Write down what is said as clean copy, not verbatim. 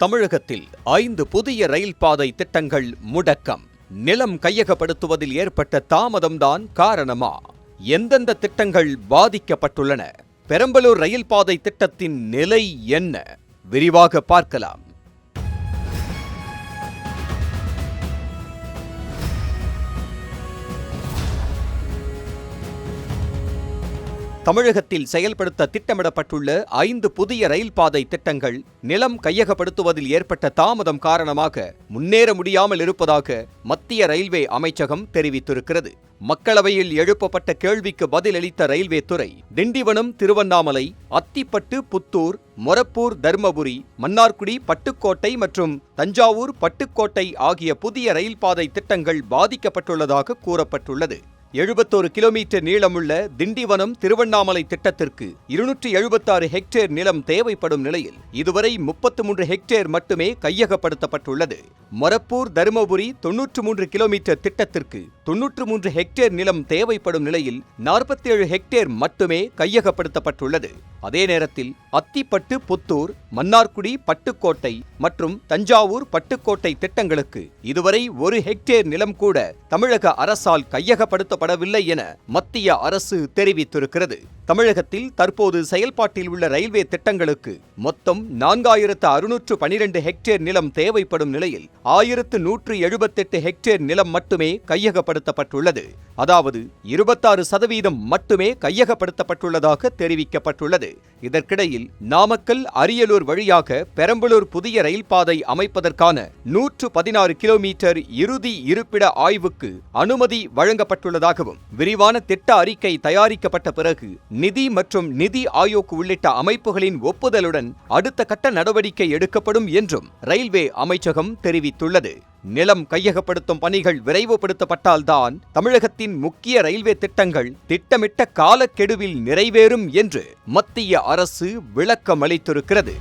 தமிழகத்தில் 5 புதிய ரயில் பாதை திட்டங்கள் முடக்கம். நிலம் கையகப்படுத்துவதில் ஏற்பட்ட தாமதம்தான் காரணமா? எந்தெந்த திட்டங்கள் பாதிக்கப்பட்டுள்ளன? பெரம்பலூர் ரயில் பாதை திட்டத்தின் நிலை என்ன? விரிவாக பார்க்கலாம். தமிழகத்தில் செயல்படுத்த திட்டமிடப்பட்டுள்ள 5 புதிய ரயில் பாதை திட்டங்கள் நிலம் கையகப்படுத்துவதில் ஏற்பட்ட தாமதம் காரணமாக முன்னேற முடியாமல் இருப்பதாக மத்திய ரயில்வே அமைச்சகம் தெரிவித்திருக்கிறது. மக்களவையில் எழுப்பப்பட்ட கேள்விக்கு பதிலளித்த ரயில்வே துறை, திண்டிவனம் திருவண்ணாமலை, அத்திப்பட்டு புத்தூர், மொரப்பூர் தர்மபுரி, மன்னார்குடி பட்டுக்கோட்டை மற்றும் தஞ்சாவூர் பட்டுக்கோட்டை ஆகிய புதிய ரயில் பாதை திட்டங்கள் பாதிக்கப்பட்டுள்ளதாக கூறப்பட்டுள்ளது. 71 கிலோமீட்டர் நீளமுள்ள திண்டிவனம் திருவண்ணாமலை திட்டத்திற்கு 276 ஹெக்டேர் நிலம் தேவைப்படும் நிலையில் இதுவரை 33 ஹெக்டேர் மட்டுமே கையகப்படுத்தப்பட்டுள்ளது. மொரப்பூர் தருமபுரி 93 கிலோமீட்டர் திட்டத்திற்கு 93 ஹெக்டேர் நிலம் தேவைப்படும் நிலையில் 47 ஹெக்டேர் மட்டுமே கையகப்படுத்தப்பட்டுள்ளது. அதே நேரத்தில் அத்திப்பட்டு புத்தூர், மன்னார்குடி பட்டுக்கோட்டை மற்றும் தஞ்சாவூர் பட்டுக்கோட்டை திட்டங்களுக்கு இதுவரை 1 ஹெக்டேர் நிலம் கூட தமிழக அரசால் கையகப்படுத்தப்படவில்லை என மத்திய அரசு தெரிவித்திருக்கிறது. தமிழகத்தில் தற்போது செயல்பாட்டில் உள்ள ரயில்வே திட்டங்களுக்கு மொத்தம் 4612 ஹெக்டேர் நிலம் தேவைப்படும் நிலையில் 1178 ஹெக்டேர் நிலம் மட்டுமே கையகப்படுத்தப்பட்டுள்ளது. அதாவது 26% மட்டுமே கையகப்படுத்தப்பட்டுள்ளதாக தெரிவிக்கப்பட்டுள்ளது. இதற்கிடையில் நாமக்கல் அரியலூர் வழியாக பெரம்பலூர் புதிய ரயில் பாதை அமைப்பதற்கான 116 கிலோமீட்டர் இறுதி இருப்பிட ஆய்வுக்கு அனுமதி வழங்கப்பட்டுள்ளதாகவும் விரிவான திட்ட அறிக்கை தயாரிக்கப்பட்ட பிறகு நிதி மற்றும் நிதி ஆயோக் உள்ளிட்ட அமைப்புகளின் ஒப்புதலுடன் அடுத்த கட்ட நடவடிக்கை எடுக்கப்படும் என்றும் ரயில்வே அமைச்சகம் தெரிவித்துள்ளது. நிலம் கையகப்படுத்தும் பணிகள் விரைவுபடுத்தப்பட்டால்தான் தமிழகத்தின் முக்கிய ரயில்வே திட்டங்கள் திட்டமிட்ட காலக்கெடுவில் நிறைவேறும் என்று மத்திய அரசு விளக்கம் அளித்திருக்கிறது.